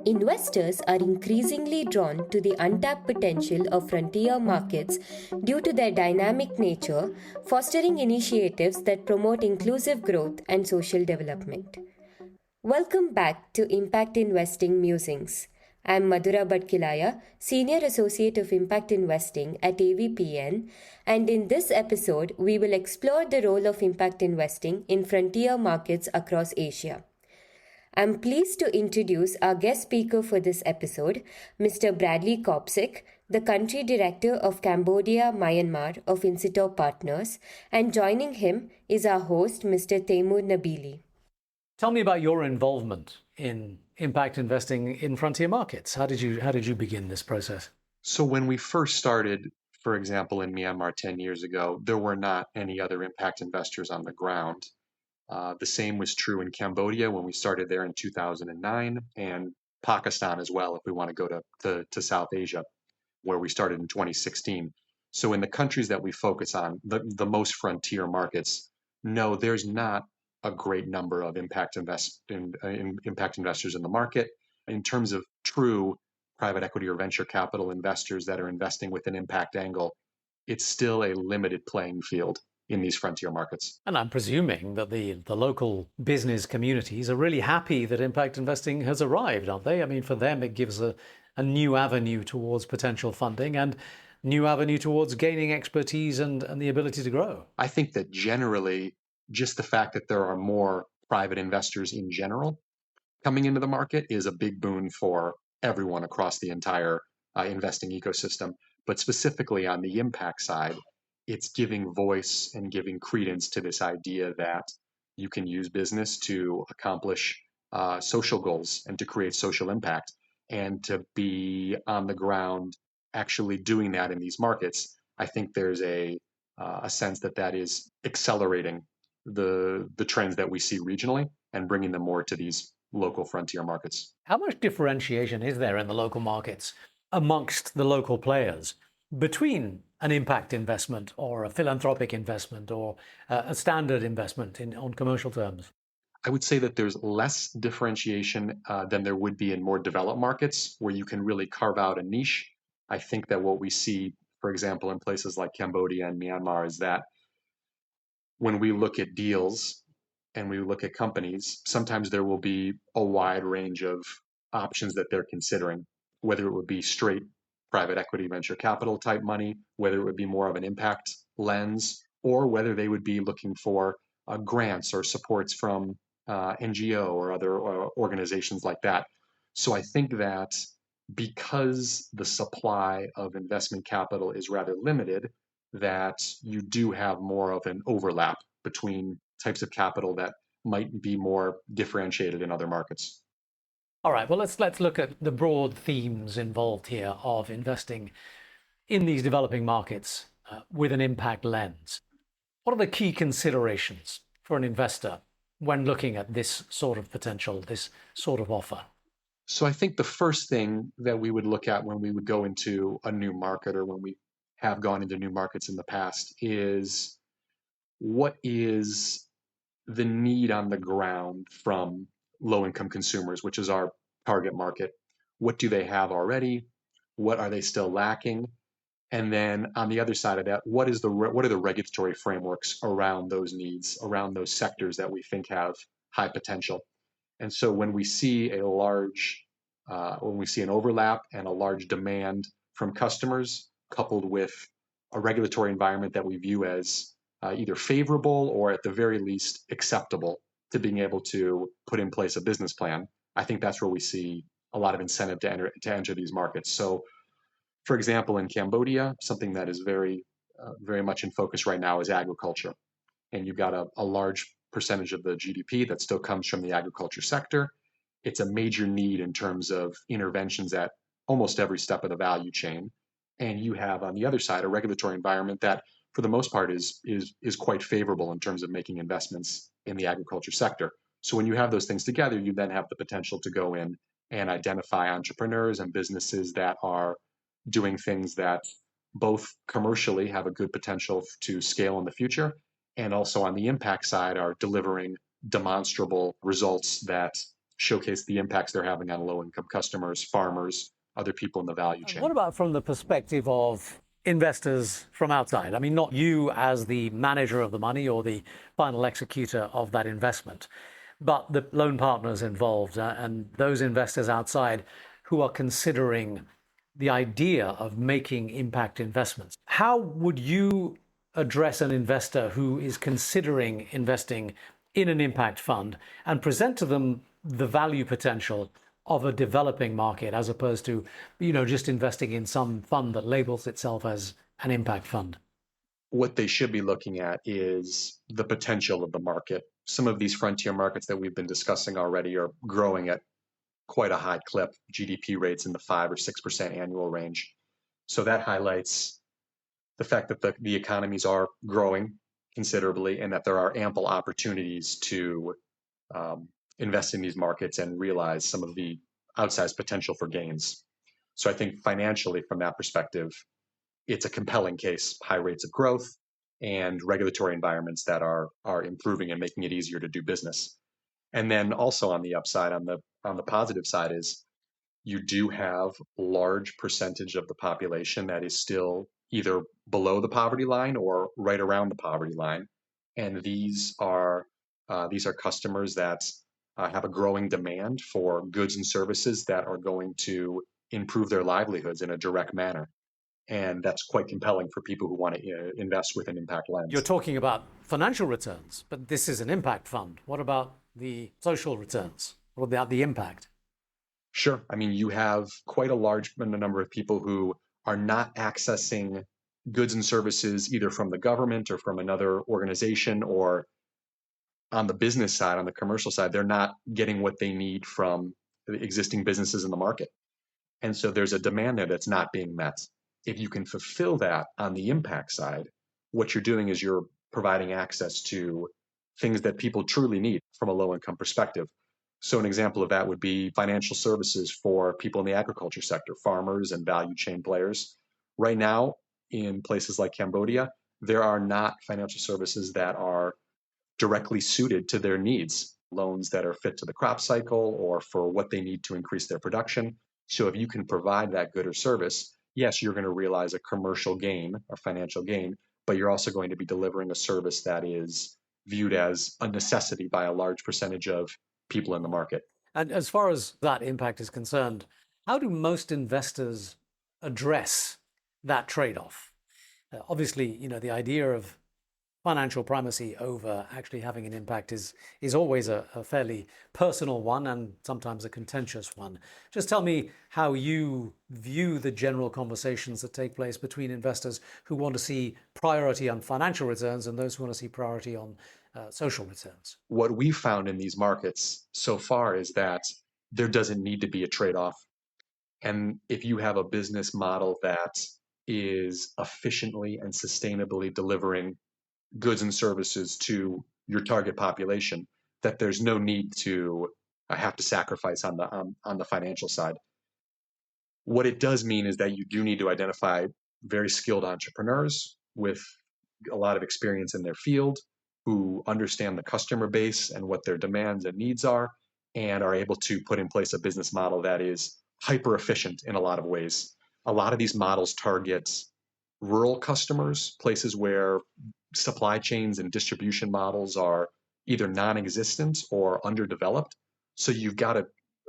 Investors are increasingly drawn to the untapped potential of frontier markets due to their dynamic nature, fostering initiatives that promote inclusive growth and social development. Welcome back to Impact Investing Musings. I'm Madhura Bhatkilaya, Senior Associate of Impact Investing at AVPN, and in this episode, we will explore the role of impact investing in frontier markets across Asia. I'm pleased to introduce our guest speaker for this episode, Mr. Bradley Kopsick, the Country Director of Cambodia, Myanmar of Insitor Partners, and joining him is our host, Mr. Teymoor Nabili. Tell me about your involvement in impact investing in frontier markets. How did you begin this process? So when we first started, for example, in Myanmar 10 years ago, there were not any other impact investors on the ground. The same was true in Cambodia when we started there in 2009, and Pakistan as well, if we want to go to South Asia, where we started in 2016. So in the countries that we focus on, the most frontier markets, no, there's not a great number of impact investors in the market. In terms of true private equity or venture capital investors that are investing with an impact angle, it's still a limited playing field in these frontier markets. And I'm presuming that the local business communities are really happy that impact investing has arrived, aren't they? I mean, for them, it gives a new avenue towards potential funding and new avenue towards gaining expertise and the ability to grow. I think that generally, just the fact that there are more private investors in general coming into the market is a big boon for everyone across the entire investing ecosystem. But specifically on the impact side, it's giving voice and giving credence to this idea that you can use business to accomplish social goals and to create social impact, and to be on the ground actually doing that in these markets. I think there's a sense that is accelerating the trends that we see regionally and bringing them more to these local frontier markets. How much differentiation is there in the local markets amongst the local players between an impact investment or a philanthropic investment or a standard investment on commercial terms? I would say that there's less differentiation than there would be in more developed markets where you can really carve out a niche. I think that what we see, for example, in places like Cambodia and Myanmar is that when we look at deals and we look at companies, sometimes there will be a wide range of options that they're considering, whether it would be straight private equity venture capital type money, whether it would be more of an impact lens, or whether they would be looking for grants or supports from NGO or other organizations like that. So I think that because the supply of investment capital is rather limited, that you do have more of an overlap between types of capital that might be more differentiated in other markets. All right, well, let's look at the broad themes involved here of investing in these developing markets with an impact lens. What are the key considerations for an investor when looking at this sort of potential, this sort of offer? So I think the first thing that we would look at when we would go into a new market, or when we have gone into new markets in the past, is what is the need on the ground from low-income consumers, which is our target market. What do they have already? What are they still lacking? And then on the other side of that, what are the regulatory frameworks around those needs, around those sectors that we think have high potential? And so when we see an overlap and a large demand from customers, coupled with a regulatory environment that we view as either favorable or at the very least acceptable to being able to put in place a business plan, I think that's where we see a lot of incentive to enter these markets. So, for example, in Cambodia, something that is very much in focus right now is agriculture. And you've got a large percentage of the GDP that still comes from the agriculture sector. It's a major need in terms of interventions at almost every step of the value chain. And you have on the other side a regulatory environment that, for the most part, is quite favorable in terms of making investments in the agriculture sector. So when you have those things together, you then have the potential to go in and identify entrepreneurs and businesses that are doing things that both commercially have a good potential to scale in the future, and also on the impact side are delivering demonstrable results that showcase the impacts they're having on low-income customers, farmers, other people in the value And chain. what about from the perspective of investors from outside? I mean, not you as the manager of the money or the final executor of that investment, but the loan partners involved and those investors outside who are considering the idea of making impact investments. How would you address an investor who is considering investing in an impact fund and present to them the value potential of a developing market as opposed to, just investing in some fund that labels itself as an impact fund? What they should be looking at is the potential of the market. Some of these frontier markets that we've been discussing already are growing at quite a high clip, GDP rates in the 5 or 6% annual range. So that highlights the fact that the economies are growing considerably and that there are ample opportunities to invest in these markets and realize some of the outsized potential for gains. So I think financially, from that perspective, it's a compelling case, high rates of growth and regulatory environments that are improving and making it easier to do business. And then also on the upside, on the positive side, is you do have a large percentage of the population that is still either below the poverty line or right around the poverty line, and these are customers that have a growing demand for goods and services that are going to improve their livelihoods in a direct manner, and that's quite compelling for people who want to invest with an impact lens. You're talking about financial returns, but this is an impact fund. What about the social returns? What about the impact? Sure. I mean, you have quite a large number of people who are not accessing goods and services either from the government or from another organization, or on the business side, on the commercial side, they're not getting what they need from the existing businesses in the market. And so there's a demand there that's not being met. If you can fulfill that on the impact side, what you're doing is you're providing access to things that people truly need from a low income perspective. So an example of that would be financial services for people in the agriculture sector, farmers and value chain players. Right now, in places like Cambodia, there are not financial services that are directly suited to their needs, loans that are fit to the crop cycle or for what they need to increase their production. So if you can provide that good or service, yes, you're going to realize a commercial gain or financial gain, but you're also going to be delivering a service that is viewed as a necessity by a large percentage of people in the market. And as far as that impact is concerned, how do most investors address that trade-off? Obviously, the idea of financial primacy over actually having an impact is always a fairly personal one and sometimes a contentious one. Just tell me how you view the general conversations that take place between investors who want to see priority on financial returns and those who want to see priority on social returns. What we found in these markets so far is that there doesn't need to be a trade-off. And if you have a business model that is efficiently and sustainably delivering goods and services to your target population, that there's no need to have to sacrifice on the financial side. What it does mean is that you do need to identify very skilled entrepreneurs with a lot of experience in their field who understand the customer base and what their demands and needs are, and are able to put in place a business model that is hyper efficient in a lot of ways. A lot of these models target rural customers, places where supply chains and distribution models are either non-existent or underdeveloped. So you've got to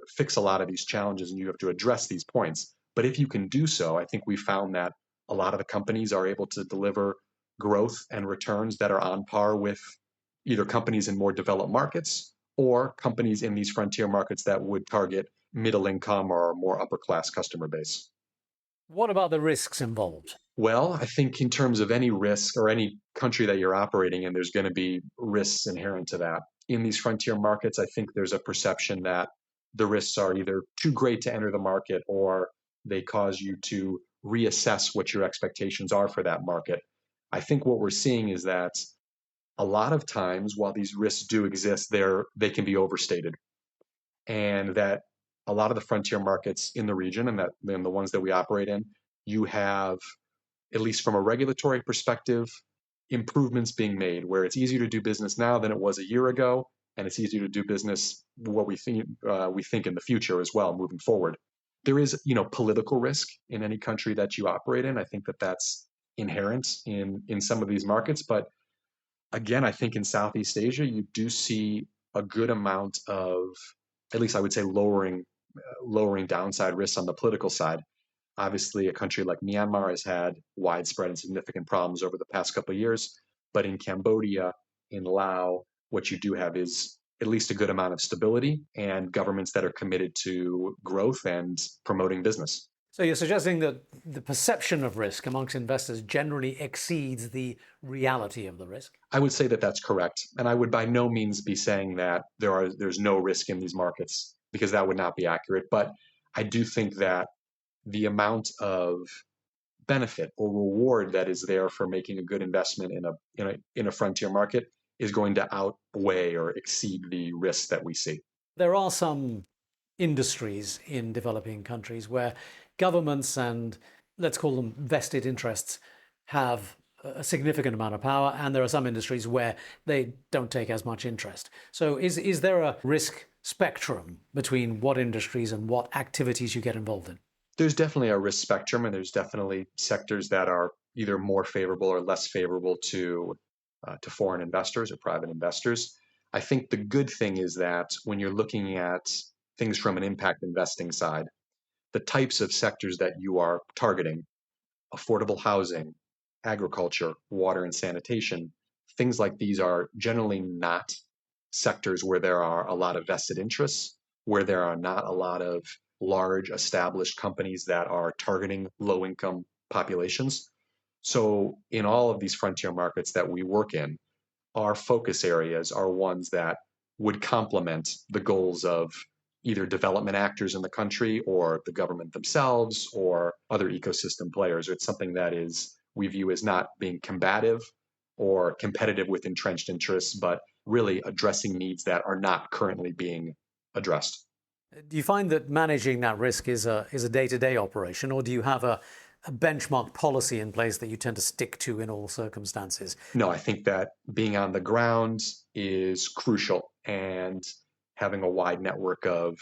fix a lot of these challenges and you have to address these points. But if you can do so, I think we found that a lot of the companies are able to deliver growth and returns that are on par with either companies in more developed markets or companies in these frontier markets that would target middle income or more upper class customer base. What about the risks involved? Well, I think in terms of any risk or any country that you're operating in, there's going to be risks inherent to that. In these frontier markets, I think there's a perception that the risks are either too great to enter the market or they cause you to reassess what your expectations are for that market. I think what we're seeing is that a lot of times, while these risks do exist, they can be overstated. And that a lot of the frontier markets in the region and the ones that we operate in, you have, at least from a regulatory perspective, improvements being made where it's easier to do business now than it was a year ago. and it's easier to do business what we think in the future as well, moving forward. There is, political risk in any country that you operate in. I think that that's inherent in some of these markets, but again, I think in Southeast Asia, you do see a good amount of, at least I would say, lowering downside risks on the political side. Obviously, a country like Myanmar has had widespread and significant problems over the past couple of years, but in Cambodia, in Laos, what you do have is at least a good amount of stability and governments that are committed to growth and promoting business. So you're suggesting that the perception of risk amongst investors generally exceeds the reality of the risk? I would say that that's correct. And I would by no means be saying that there's no risk in these markets, because that would not be accurate. But I do think that the amount of benefit or reward that is there for making a good investment in a frontier market is going to outweigh or exceed the risks that we see. There are some industries in developing countries where governments and, let's call them, vested interests have a significant amount of power, and there are some industries where they don't take as much interest. So is there a risk spectrum between what industries and what activities you get involved in? There's definitely a risk spectrum, and there's definitely sectors that are either more favorable or less favorable to foreign investors or private investors. I think the good thing is that when you're looking at things from an impact investing side, the types of sectors that you are targeting, affordable housing, agriculture, water and sanitation, things like these are generally not sectors where there are a lot of vested interests, where there are not a lot of large established companies that are targeting low income populations. So in all of these frontier markets that we work in, our focus areas are ones that would complement the goals of either development actors in the country or the government themselves or other ecosystem players. It's something that we view as not being combative or competitive with entrenched interests, but really addressing needs that are not currently being addressed. Do you find that managing that risk is a day-to-day operation, or do you have a benchmark policy in place that you tend to stick to in all circumstances? No, I think that being on the ground is crucial, and having a wide network of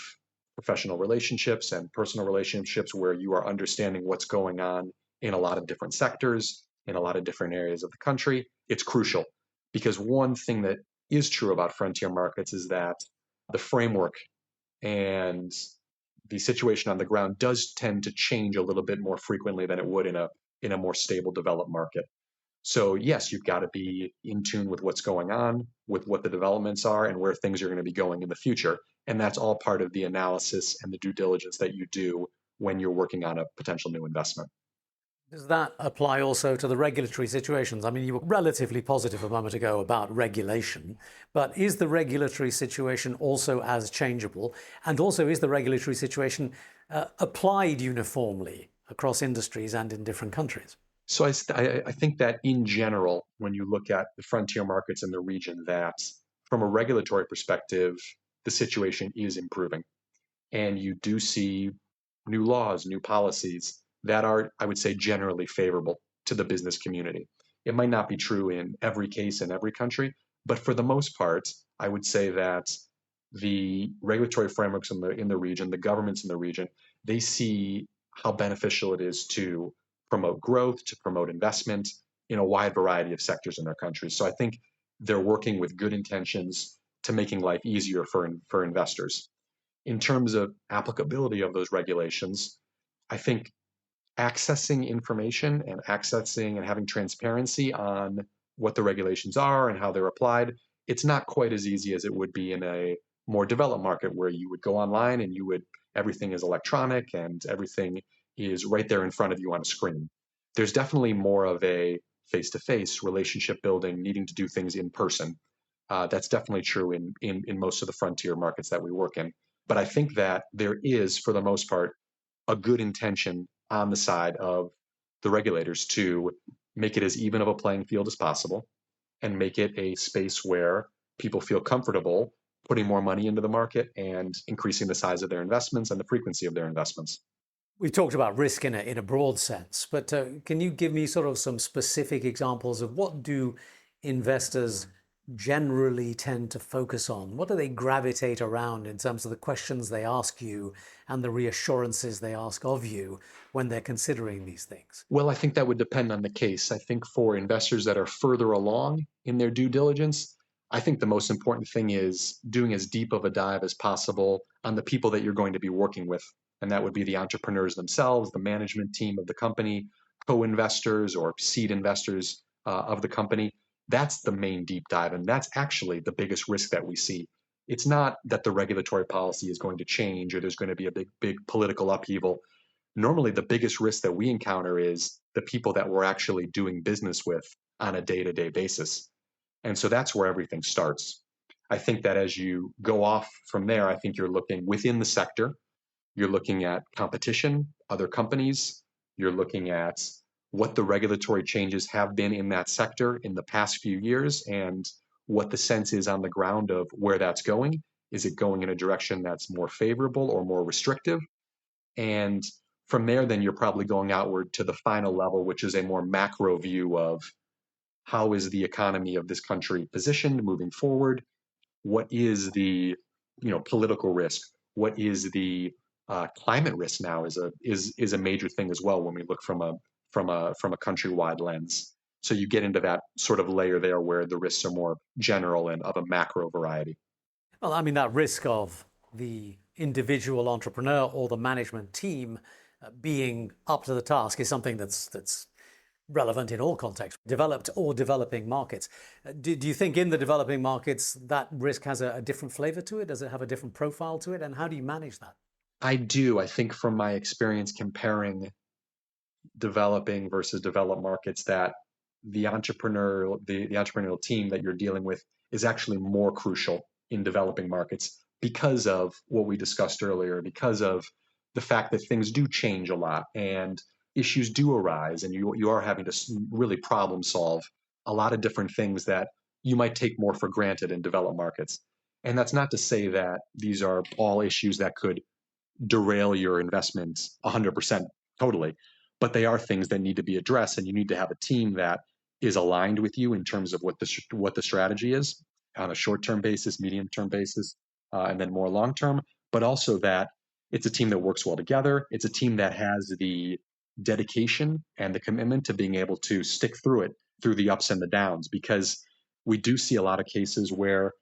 professional relationships and personal relationships where you are understanding what's going on in a lot of different sectors, in a lot of different areas of the country, it's crucial. Because one thing that is true about frontier markets is that the framework and the situation on the ground does tend to change a little bit more frequently than it would in a more stable developed market. So yes, you've got to be in tune with what's going on, with what the developments are, and where things are going to be going in the future. And that's all part of the analysis and the due diligence that you do when you're working on a potential new investment. Does that apply also to the regulatory situations? I mean, you were relatively positive a moment ago about regulation, but is the regulatory situation also as changeable? And also, is the regulatory situation applied uniformly across industries and in different countries? So I think that in general, when you look at the frontier markets in the region, that from a regulatory perspective, the situation is improving. And you do see new laws, new policies that are, I would say, generally favorable to the business community. It might not be true in every case in every country, but for the most part, I would say that the regulatory frameworks in the region, the governments in the region, they see how beneficial it is to promote growth, to promote investment in a wide variety of sectors in their countries. So I think they're working with good intentions to making life easier for investors. In terms of applicability of those regulations, I think accessing information and having transparency on what the regulations are and how they're applied, it's not quite as easy as it would be in a more developed market where you would go online and everything is electronic and everything is right there in front of you on a screen. There's definitely more of a face-to-face relationship building, needing to do things in person. That's definitely true in most of the frontier markets that we work in. But I think that there is, for the most part, a good intention on the side of the regulators to make it as even of a playing field as possible and make it a space where people feel comfortable putting more money into the market and increasing the size of their investments and the frequency of their investments. We talked about risk in a broad sense, but can you give me sort of some specific examples of what do investors generally tend to focus on? What do they gravitate around in terms of the questions they ask you and the reassurances they ask of you when they're considering these things? Well, I think that would depend on the case. I think for investors that are further along in their due diligence, I think the most important thing is doing as deep of a dive as possible on the people that you're going to be working with. And that would be the entrepreneurs themselves, the management team of the company, co-investors or seed investors of the company. That's the main deep dive. And that's actually the biggest risk that we see. It's not that the regulatory policy is going to change or there's going to be a big political upheaval. Normally, the biggest risk that we encounter is the people that we're actually doing business with on a day-to-day basis. And so that's where everything starts. I think that as you go off from there, I think you're looking within the sector, you're looking at competition, other companies, you're looking at what the regulatory changes have been in that sector in the past few years and what the sense is on the ground of where that's going. Is it going in a direction that's more favorable or more restrictive? And from there, then you're probably going outward to the final level, which is a more macro view of how is the economy of this country positioned moving forward? What is the political risk? What is the climate risk now is a major thing as well when we look from a countrywide lens. So you get into that sort of layer there where the risks are more general and of a macro variety. Well, I mean, that risk of the individual entrepreneur or the management team being up to the task is something that's relevant in all contexts, developed or developing markets. Do you think in the developing markets that risk has a different flavor to it? Does it have a different profile to it? And how do you manage that? I do. I think from my experience comparing developing versus developed markets that the entrepreneurial team that you're dealing with is actually more crucial in developing markets because of what we discussed earlier, because of the fact that things do change a lot and issues do arise, and you are having to really problem solve a lot of different things that you might take more for granted in developed markets. And that's not to say that these are all issues that could derail your investments 100% totally, but they are things that need to be addressed, and you need to have a team that is aligned with you in terms of what the strategy is on a short-term basis, medium-term basis, and then more long-term, but also that it's a team that works well together. It's a team that has the dedication and the commitment to being able to stick through it, through the ups and the downs, because we do see a lot of cases where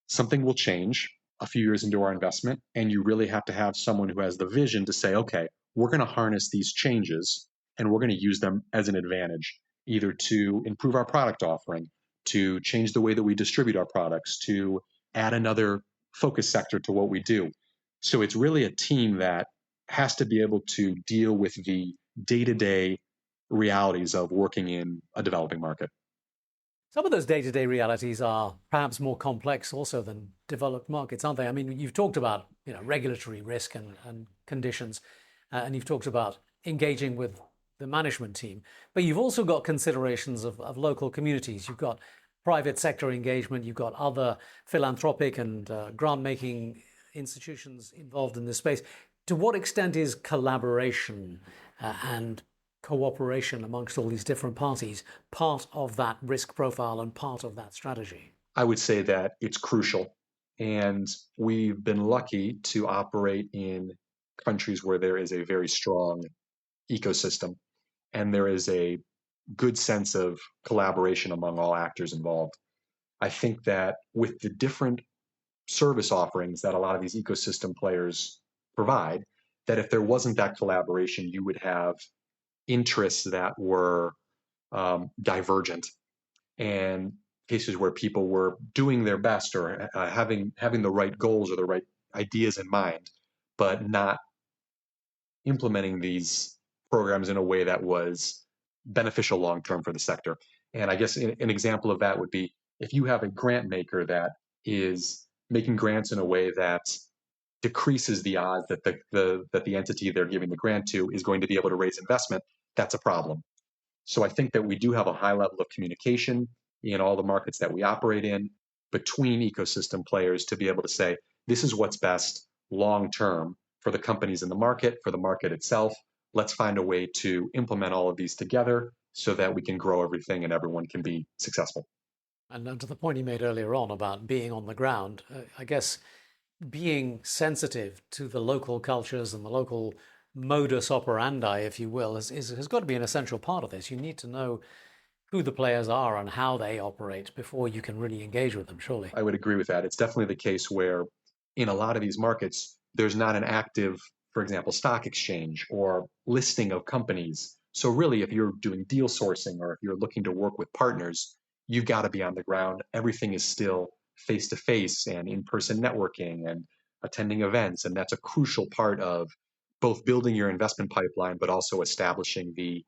something will change a few years into our investment, and you really have to have someone who has the vision to say, okay, we're going to harness these changes and we're going to use them as an advantage, either to improve our product offering, to change the way that we distribute our products, to add another focus sector to what we do. So it's really a team that has to be able to deal with the day-to-day realities of working in a developing market. Some of those day-to-day realities are perhaps more complex also than developed markets, aren't they? I mean, you've talked about regulatory risk and conditions, and you've talked about engaging with the management team, but you've also got considerations of local communities. You've got private sector engagement, you've got other philanthropic and grant-making institutions involved in this space. To what extent is collaboration and cooperation amongst all these different parties part of that risk profile and part of that strategy? I would say that it's crucial. And we've been lucky to operate in countries where there is a very strong ecosystem and there is a good sense of collaboration among all actors involved. I think that with the different service offerings that a lot of these ecosystem players provide, that if there wasn't that collaboration, you would have interests that were divergent and cases where people were doing their best or having the right goals or the right ideas in mind, but not implementing these programs in a way that was beneficial long term for the sector. And I guess an example of that would be if you have a grant maker that is making grants in a way that decreases the odds that the entity they're giving the grant to is going to be able to raise investment, that's a problem. So I think that we do have a high level of communication in all the markets that we operate in between ecosystem players to be able to say, this is what's best long term for the companies in the market, for the market itself. Let's find a way to implement all of these together so that we can grow everything and everyone can be successful. And to the point you made earlier on about being on the ground, I guess being sensitive to the local cultures and the local modus operandi, if you will, has got to be an essential part of this. You need to know who the players are and how they operate before you can really engage with them, surely. I would agree with that. It's definitely the case where in a lot of these markets, there's not an active, for example, stock exchange or listing of companies. So really, if you're doing deal sourcing or if you're looking to work with partners, you've got to be on the ground. Everything is still face to face and in-person networking and attending events. And that's a crucial part of both building your investment pipeline, but also establishing the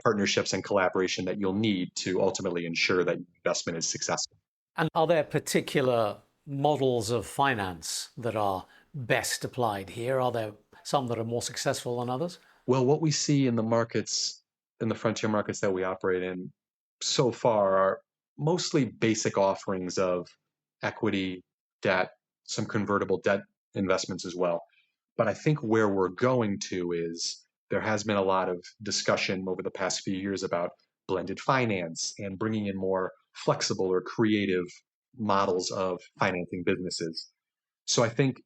partnerships and collaboration that you'll need to ultimately ensure that your investment is successful. And are there particular models of finance that are best applied here? Are there some that are more successful than others? Well, what we see in the markets, in the frontier markets that we operate in so far are mostly basic offerings of equity, debt, some convertible debt investments as well. But I think where we're going to is there has been a lot of discussion over the past few years about blended finance and bringing in more flexible or creative models of financing businesses. So I think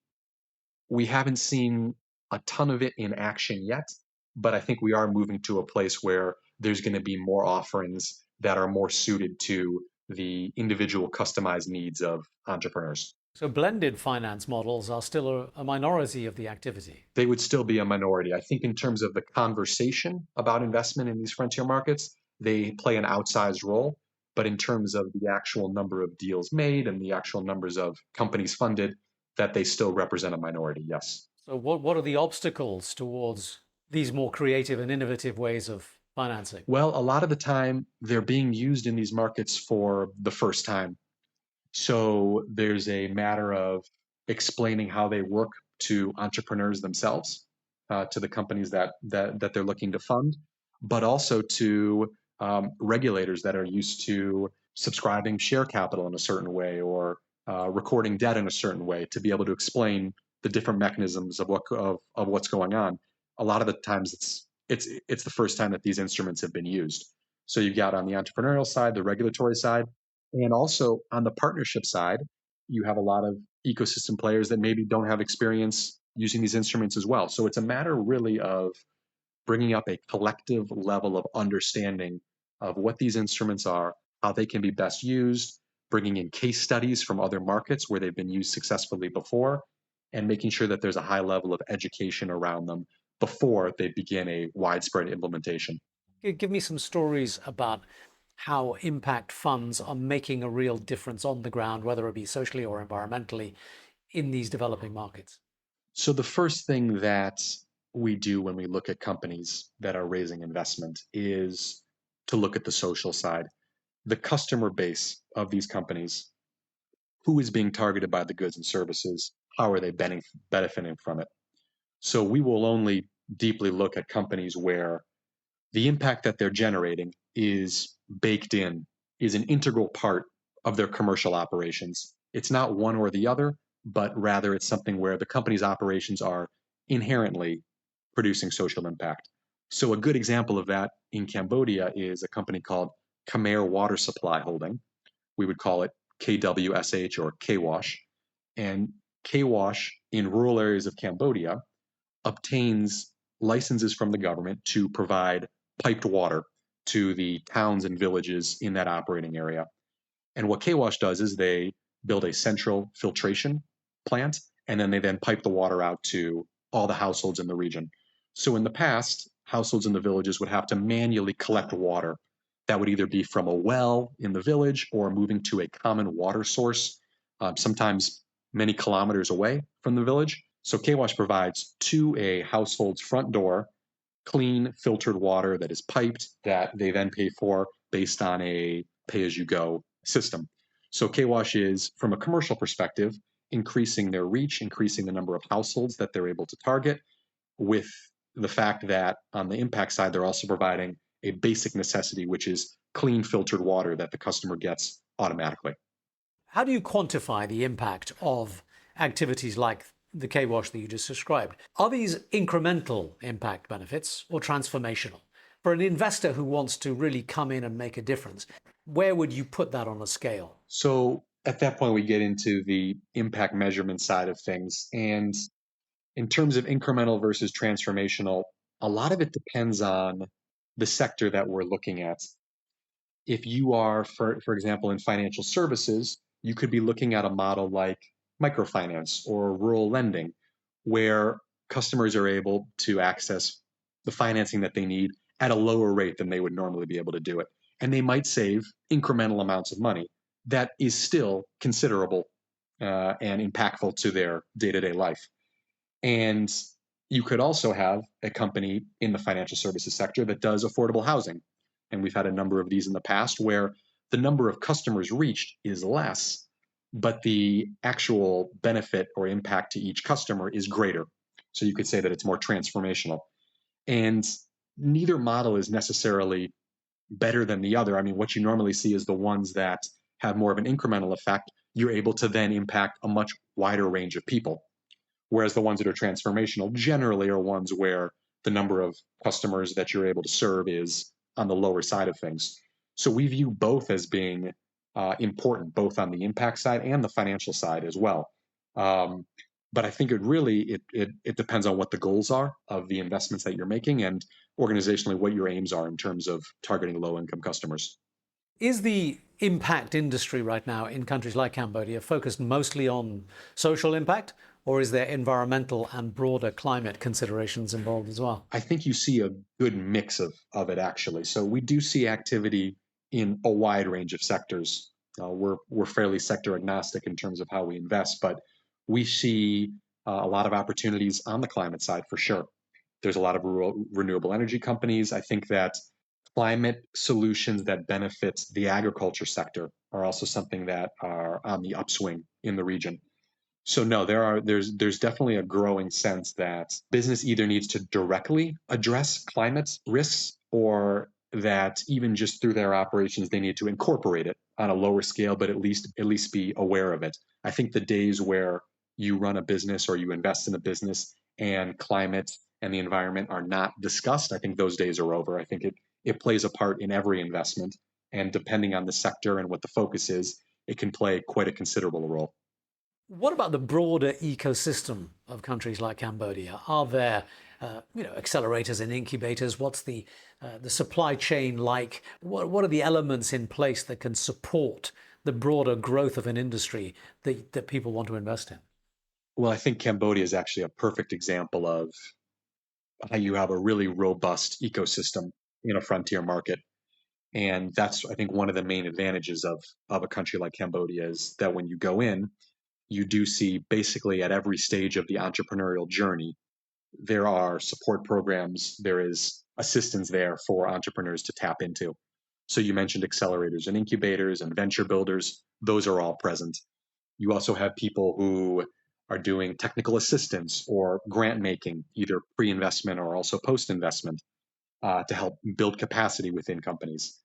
we haven't seen a ton of it in action yet, but I think we are moving to a place where there's going to be more offerings that are more suited to the individual customized needs of entrepreneurs. So blended finance models are still a minority of the activity. They would still be a minority. I think in terms of the conversation about investment in these frontier markets, they play an outsized role. But in terms of the actual number of deals made and the actual numbers of companies funded, that they still represent a minority, yes. So what are the obstacles towards these more creative and innovative ways of financing? Well, a lot of the time they're being used in these markets for the first time. So there's a matter of explaining how they work to entrepreneurs themselves, to the companies that they're looking to fund, but also to regulators that are used to subscribing share capital in a certain way or recording debt in a certain way to be able to explain the different mechanisms of what's going on. A lot of the times it's the first time that these instruments have been used. So you've got on the entrepreneurial side, the regulatory side, and also on the partnership side, you have a lot of ecosystem players that maybe don't have experience using these instruments as well. So it's a matter really of bringing up a collective level of understanding of what these instruments are, how they can be best used, bringing in case studies from other markets where they've been used successfully before, and making sure that there's a high level of education around them before they begin a widespread implementation. Give me some stories about how impact funds are making a real difference on the ground, whether it be socially or environmentally, in these developing markets. So the first thing that we do when we look at companies that are raising investment is to look at the social side, the customer base of these companies, who is being targeted by the goods and services, how are they benefiting from it. So we will only deeply look at companies where the impact that they're generating is baked in, is an integral part of their commercial operations. It's not one or the other, but rather it's something where the company's operations are inherently producing social impact. So a good example of that in Cambodia is a company called Khmer Water Supply Holding. We would call it KWSH or KWASH. And KWASH in rural areas of Cambodia obtains licenses from the government to provide piped water to the towns and villages in that operating area. And what KWASH does is they build a central filtration plant, and then they pipe the water out to all the households in the region. So in the past, households in the villages would have to manually collect water. That would either be from a well in the village or moving to a common water source, sometimes many kilometers away from the village. So KWASH provides to a household's front door clean filtered water that is piped that they then pay for based on a pay-as-you-go system. So KWASH is, from a commercial perspective, increasing their reach, increasing the number of households that they're able to target, with the fact that on the impact side, they're also providing a basic necessity, which is clean filtered water that the customer gets automatically. How do you quantify the impact of activities like the KWASH that you just described? Are these incremental impact benefits or transformational? For an investor who wants to really come in and make a difference, where would you put that on a scale? So at that point, we get into the impact measurement side of things. And in terms of incremental versus transformational, a lot of it depends on the sector that we're looking at. If you are, for example, in financial services, you could be looking at a model like microfinance or rural lending, where customers are able to access the financing that they need at a lower rate than they would normally be able to do it. And they might save incremental amounts of money that is still considerable and impactful to their day to day life. And you could also have a company in the financial services sector that does affordable housing. And we've had a number of these in the past where the number of customers reached is less, but the actual benefit or impact to each customer is greater. So you could say that it's more transformational. And neither model is necessarily better than the other. I mean, what you normally see is the ones that have more of an incremental effect, you're able to then impact a much wider range of people. Whereas the ones that are transformational generally are ones where the number of customers that you're able to serve is on the lower side of things. So we view both as being important, both on the impact side and the financial side as well. But I think it depends on what the goals are of the investments that you're making and organizationally what your aims are in terms of targeting low income customers. Is the impact industry right now in countries like Cambodia focused mostly on social impact, or is there environmental and broader climate considerations involved as well? I think you see a good mix of it actually. So we do see activity in a wide range of sectors. We're fairly sector agnostic in terms of how we invest, but we see a lot of opportunities on the climate side for sure. There's a lot of renewable energy companies. I think that climate solutions that benefit the agriculture sector are also something that are on the upswing in the region. So no, there's definitely a growing sense that business either needs to directly address climate risks or that even just through their operations they need to incorporate it on a lower scale, but at least be aware of it. I think the days where you run a business or you invest in a business and climate and the environment are not discussed, I think those days are over. I think it plays a part in every investment, and depending on the sector and what the focus is, it can play quite a considerable role. What about the broader ecosystem of countries like Cambodia? Are there, accelerators and incubators? What's the supply chain like? What are the elements in place that can support the broader growth of an industry that people want to invest in? Well, I think Cambodia is actually a perfect example of how you have a really robust ecosystem in a frontier market. And that's, I think, one of the main advantages of a country like Cambodia is that when you go in, you do see basically at every stage of the entrepreneurial journey, there are support programs, there is assistance there for entrepreneurs to tap into. So you mentioned accelerators and incubators and venture builders, those are all present. You also have people who are doing technical assistance or grant making, either pre investment or also post investment, to help build capacity within companies.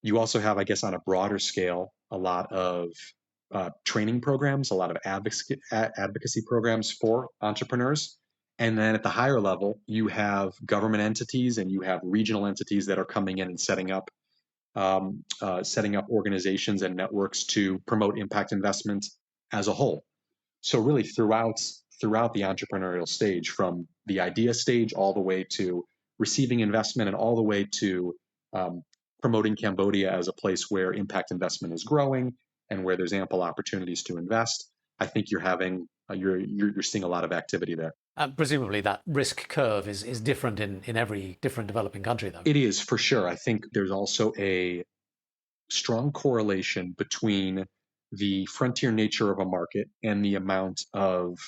You also have, I guess, on a broader scale, a lot of training programs, a lot of advocacy programs for entrepreneurs. And then at the higher level, you have government entities and you have regional entities that are coming in and setting up organizations and networks to promote impact investment as a whole. So really, throughout the entrepreneurial stage, from the idea stage all the way to receiving investment and all the way to promoting Cambodia as a place where impact investment is growing and where there's ample opportunities to invest, I think you're seeing a lot of activity there. Presumably that risk curve is different in every different developing country, though. It is for sure. I think there's also a strong correlation between the frontier nature of a market and the amount of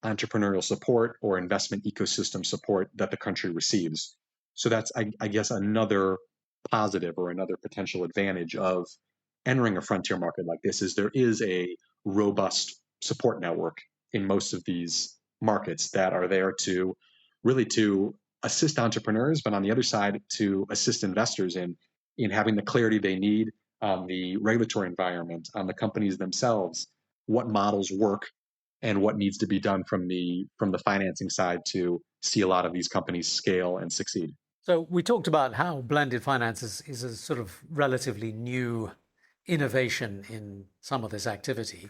entrepreneurial support or investment ecosystem support that the country receives. So that's, I guess, another positive or another potential advantage of entering a frontier market like this is there is a robust support network in most of these markets that are there to really to assist entrepreneurs, but on the other side to assist investors in having the clarity they need on the regulatory environment, on the companies themselves, what models work and what needs to be done from the financing side to see a lot of these companies scale and succeed. So we talked about how blended finance is a sort of relatively new innovation in some of this activity.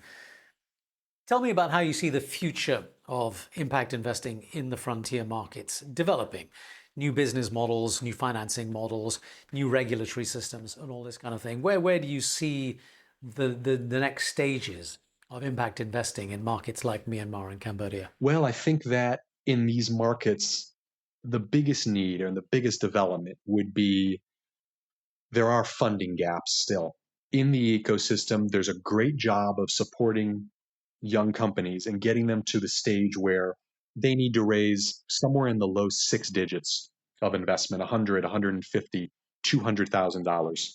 Tell me about how you see the future of impact investing in the frontier markets developing. New business models, new financing models, new regulatory systems, and all this kind of thing. Where do you see the next stages of impact investing in markets like Myanmar and Cambodia? Well, I think that in these markets, the biggest need and the biggest development would be there are funding gaps still. In the ecosystem, there's a great job of supporting young companies and getting them to the stage where they need to raise somewhere in the low six digits of investment, 100, 150, $200,000.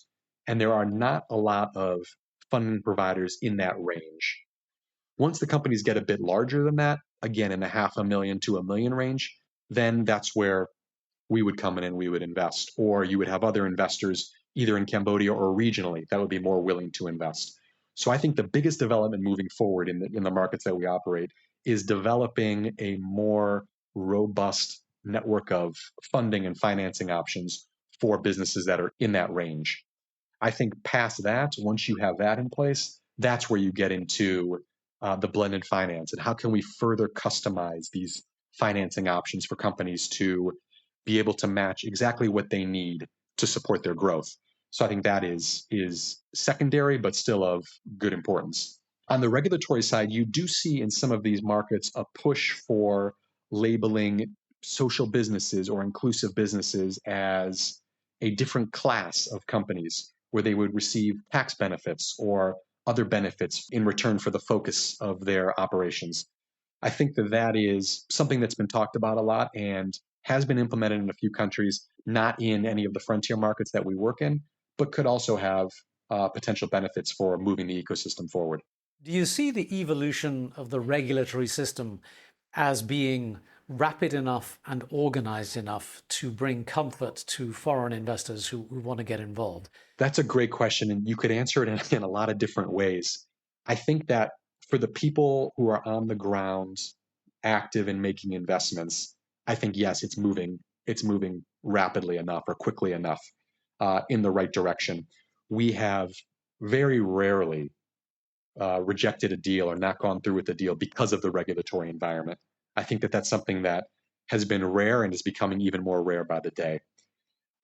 And there are not a lot of funding providers in that range. Once the companies get a bit larger than that, again in the $500,000 to $1 million range, then that's where we would come in and we would invest. Or you would have other investors either in Cambodia or regionally that would be more willing to invest. So I think the biggest development moving forward in the markets that we operate is developing a more robust network of funding and financing options for businesses that are in that range. I think past that, once you have that in place, that's where you get into the blended finance and how can we further customize these financing options for companies to be able to match exactly what they need to support their growth. So I think that is secondary, but still of good importance. On the regulatory side, you do see in some of these markets a push for labeling social businesses or inclusive businesses as a different class of companies where they would receive tax benefits or other benefits in return for the focus of their operations. I think that that is something that's been talked about a lot and has been implemented in a few countries, not in any of the frontier markets that we work in, but could also have potential benefits for moving the ecosystem forward. Do you see the evolution of the regulatory system as being rapid enough and organized enough to bring comfort to foreign investors who want to get involved? That's a great question, and you could answer it in a lot of different ways. I think that for the people who are on the ground, active in making investments, I think yes, it's moving. It's moving rapidly enough or quickly enough in the right direction. We have very rarely rejected a deal or not gone through with the deal because of the regulatory environment. I think that that's something that has been rare and is becoming even more rare by the day.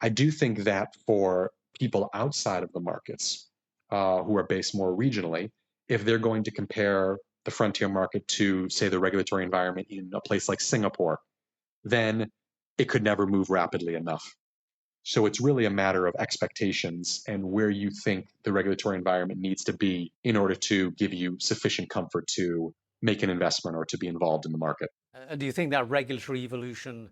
I do think that for people outside of the markets who are based more regionally, if they're going to compare the frontier market to, say, the regulatory environment in a place like Singapore, then it could never move rapidly enough. So it's really a matter of expectations and where you think the regulatory environment needs to be in order to give you sufficient comfort to make an investment or to be involved in the market. And do you think that regulatory evolution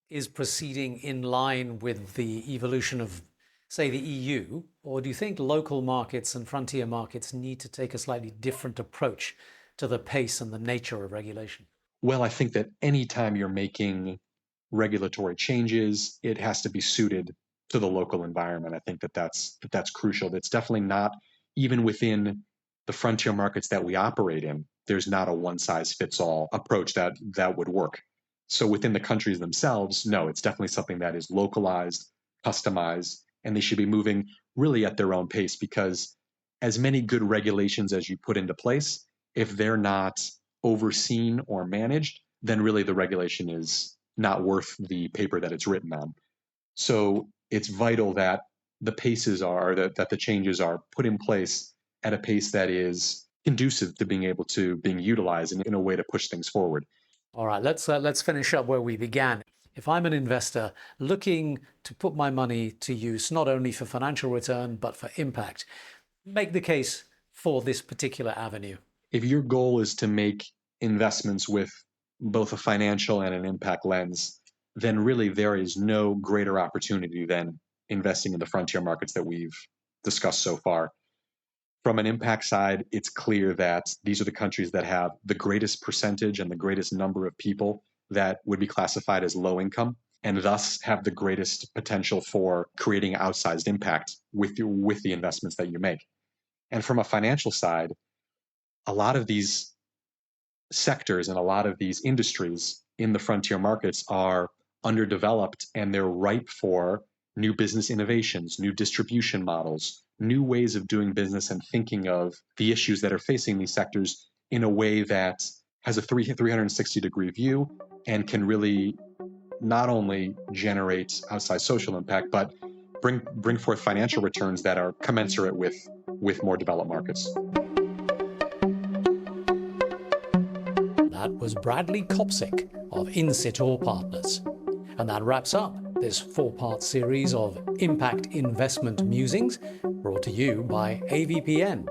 is proceeding in line with the evolution of, say, the EU? Or do you think local markets and frontier markets need to take a slightly different approach to the pace and the nature of regulation? Well, I think that anytime you're making regulatory changes, it has to be suited to the local environment. I think that that's crucial. That's definitely not even within the frontier markets that we operate in. There's not a one size fits all approach that would work. So within the countries themselves, no, it's definitely something that is localized, customized, and they should be moving really at their own pace because as many good regulations as you put into place, if they're not overseen or managed, then really the regulation is not worth the paper that it's written on. So it's vital that the paces are that the changes are put in place at a pace that is conducive to being utilized in a way to push things forward. All right, let's finish up where we began. If I'm an investor looking to put my money to use, not only for financial return, but for impact, make the case for this particular avenue. If your goal is to make investments with both a financial and an impact lens, then really there is no greater opportunity than investing in the frontier markets that we've discussed so far. From an impact side, it's clear that these are the countries that have the greatest percentage and the greatest number of people that would be classified as low income and thus have the greatest potential for creating outsized impact with the investments that you make. And from a financial side, a lot of these sectors and a lot of these industries in the frontier markets are underdeveloped and they're ripe for new business innovations, new distribution models, new ways of doing business and thinking of the issues that are facing these sectors in a way that has a 360-degree view and can really not only generate outsized social impact, but bring forth financial returns that are commensurate with more developed markets. That was Bradley Kopsick of Insitor Partners. And that wraps up this 4-part series of Impact Investment Musings, brought to you by AVPN.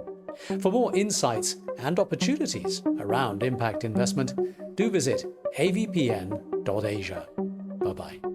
For more insights and opportunities around impact investment, do visit avpn.asia. Bye-bye.